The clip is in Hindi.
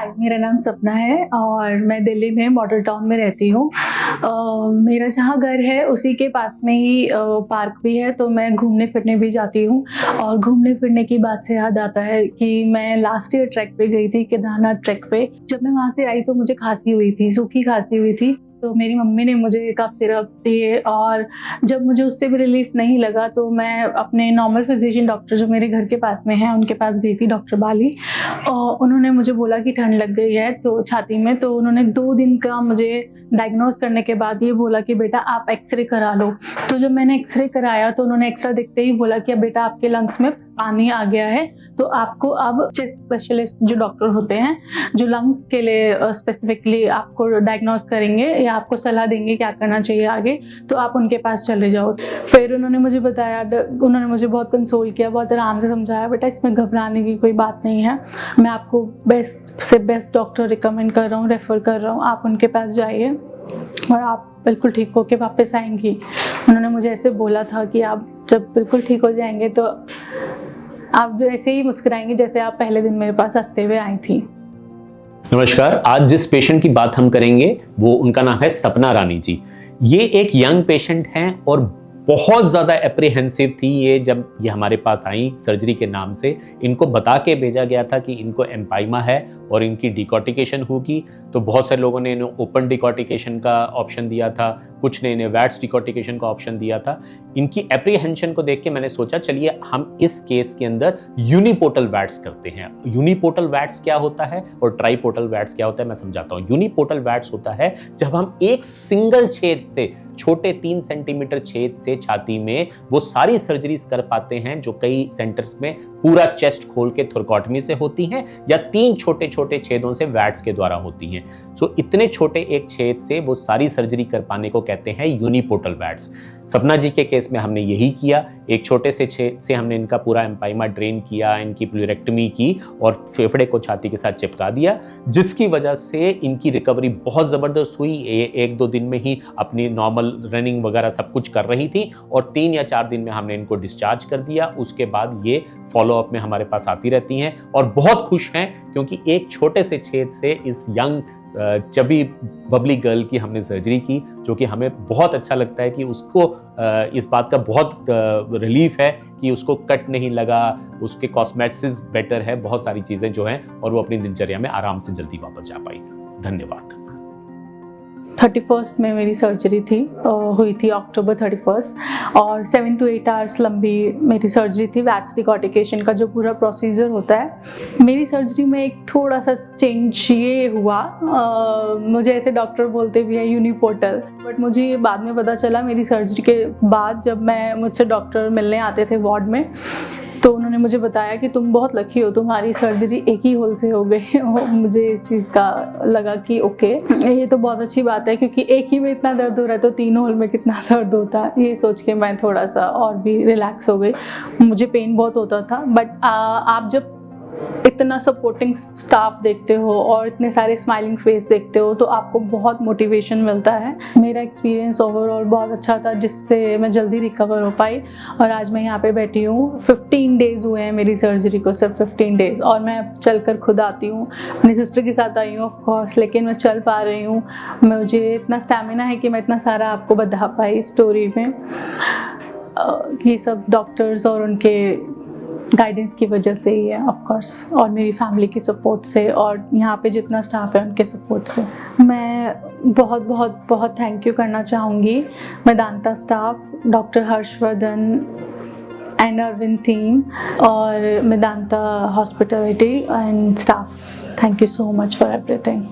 हाय, मेरा नाम सपना है और मैं दिल्ली में मॉडल टाउन में रहती हूँ। मेरा जहाँ घर है उसी के पास में ही पार्क भी है, तो मैं घूमने फिरने भी जाती हूँ। और घूमने फिरने की बात से याद आता है कि मैं लास्ट ईयर ट्रैक पे गई थी, केदारनाथ ट्रैक पे। जब मैं वहाँ से आई तो मुझे खांसी हुई थी, सूखी खांसी हुई थी। तो मेरी मम्मी ने मुझे कफ सिरप दिए और जब मुझे उससे भी रिलीफ नहीं लगा तो मैं अपने नॉर्मल फिजिशियन डॉक्टर जो मेरे घर के पास में है उनके पास गई थी, डॉक्टर बाली। और उन्होंने मुझे बोला कि ठंड लग गई है तो छाती में, तो उन्होंने 2 दिन का मुझे डायग्नोज करने के बाद ये बोला कि बेटा आप एक्सरे करा लो। तो जब मैंने एक्सरे कराया तो उन्होंने एक्सरा देखते ही बोला कि अब बेटा आपके लंग्स में पानी आ गया है, तो आपको अब चेस्ट स्पेशलिस्ट जो डॉक्टर होते हैं जो लंग्स के लिए स्पेसिफिकली आपको डायग्नोज करेंगे या आपको सलाह देंगे क्या करना चाहिए आगे, तो आप उनके पास चले जाओ। फिर उन्होंने मुझे बताया, उन्होंने मुझे बहुत कंसोल किया, बहुत आराम से समझाया, बेटा इसमें घबराने की कोई बात नहीं है, मैं आपको बेस्ट से बेस्ट डॉक्टर रिकमेंड कर रहा हूँ, रेफ़र कर रहा हूँ, आप उनके पास जाइए और आप बिल्कुल ठीक होके वापस आएंगी। उन्होंने मुझे ऐसे बोला था कि आप जब बिल्कुल ठीक हो जाएंगे तो आप ऐसे ही मुस्कुराएंगे जैसे आप पहले दिन मेरे पास हंसते हुए आई थी। नमस्कार, आज जिस पेशेंट की बात हम करेंगे वो उनका नाम है सपना रानी जी। ये एक यंग पेशेंट हैं और बहुत ज़्यादा एप्रीहेंसिव थी ये जब ये हमारे पास आई सर्जरी के नाम से। इनको बता के भेजा गया था कि इनको एम्पाइमा है और इनकी डिकॉर्टिकेशन होगी, तो बहुत सारे लोगों ने इन्हें ओपन डिकॉर्टिकेशन का ऑप्शन दिया था, कुछ ने इन्हें वैट्स डिकॉर्टिकेशन का ऑप्शन दिया था। इनकी एप्रीहेंशन को देख के मैंने सोचा चलिए हम इस केस के अंदर यूनिपोर्टल वैट्स करते हैं। यूनिपोर्टल वैट्स क्या होता है और ट्राईपोर्टल वैट्स क्या होता है मैं समझाता हूँ। यूनिपोर्टल वैट्स होता है जब हम एक सिंगल छेद से, छोटे 3 सेंटीमीटर छेद से छाती में वो सारी सर्जरीज कर पाते हैं जो कई सेंटर्स में पूरा चेस्ट खोल के थोरैकोटॉमी से होती हैं या 3 छोटे छोटे छेदों से वैट्स के द्वारा होती हैं। सो इतने छोटे एक छेद से वो सारी सर्जरी कर पाने को कहते हैं यूनिपोर्टल वैट्स। सपना जी के केस में हमने यही किया, एक छोटे से छेद से हमने इनका पूरा एम्पाइमा ड्रेन किया, इनकी प्लूरेक्टमी की और फेफड़े को छाती के साथ चिपका दिया, जिसकी वजह से इनकी रिकवरी बहुत ज़बरदस्त हुई। 1-2 दिन में ही अपनी नॉर्मल रनिंग वगैरह सब कुछ कर रही थी और 3 या 4 दिन में हमने इनको डिस्चार्ज कर दिया। उसके बाद ये फॉलोअप में हमारे पास आती रहती हैं और बहुत खुश हैं क्योंकि एक छोटे से छेद से इस यंग चबी बबली गर्ल की हमने सर्जरी की, जो कि हमें बहुत अच्छा लगता है कि उसको इस बात का बहुत रिलीफ है कि उसको कट नहीं लगा, उसके कॉस्मेटिक्स बेटर है, बहुत सारी चीज़ें जो हैं, और वो अपनी दिनचर्या में आराम से जल्दी वापस जा पाई। धन्यवाद। 31 में मेरी सर्जरी थी, हुई थी अक्टूबर 31 और 7 to 8 आवर्स लंबी मेरी सर्जरी थी। वैट्स डिकॉर्टिकेशन का जो पूरा प्रोसीजर होता है, मेरी सर्जरी में एक थोड़ा सा चेंज ये हुआ, मुझे ऐसे डॉक्टर बोलते भी है यूनिपोर्टल, बट मुझे ये बाद में पता चला मेरी सर्जरी के बाद जब मुझसे डॉक्टर मिलने आते थे वार्ड में, तो उन्होंने मुझे बताया कि तुम बहुत लकी हो, तुम्हारी सर्जरी एक ही होल से हो गई। मुझे इस चीज़ का लगा कि ओके, ये तो बहुत अच्छी बात है क्योंकि एक ही में इतना दर्द हो रहा है तो 3 होल में कितना दर्द होता है। ये सोच के मैं थोड़ा सा और भी रिलैक्स हो गई। मुझे पेन बहुत होता था, बट आप जब इतना सपोर्टिंग स्टाफ देखते हो और इतने सारे स्माइलिंग फेस देखते हो तो आपको बहुत मोटिवेशन मिलता है। मेरा एक्सपीरियंस ओवरऑल बहुत अच्छा था जिससे मैं जल्दी रिकवर हो पाई और आज मैं यहाँ पे बैठी हूँ। 15 डेज़ हुए हैं मेरी सर्जरी को, सिर्फ 15 डेज़, और मैं चल कर खुद आती हूँ। अपनी सिस्टर के साथ आई हूँ ऑफ कोर्स, लेकिन मैं चल पा रही हूँ। मुझे इतना स्टैमिना है कि मैं इतना सारा आपको बता पाई स्टोरी में। ये सब डॉक्टर्स और उनके गाइडेंस की वजह से ही है ऑफ कोर्स, और मेरी फैमिली की सपोर्ट से और यहाँ पे जितना स्टाफ है उनके सपोर्ट से। मैं बहुत बहुत बहुत थैंक यू करना चाहूँगी Medanta staff, doctor Harshvardhan and Arvind team और Medanta hospitality and staff. Thank you so much for everything.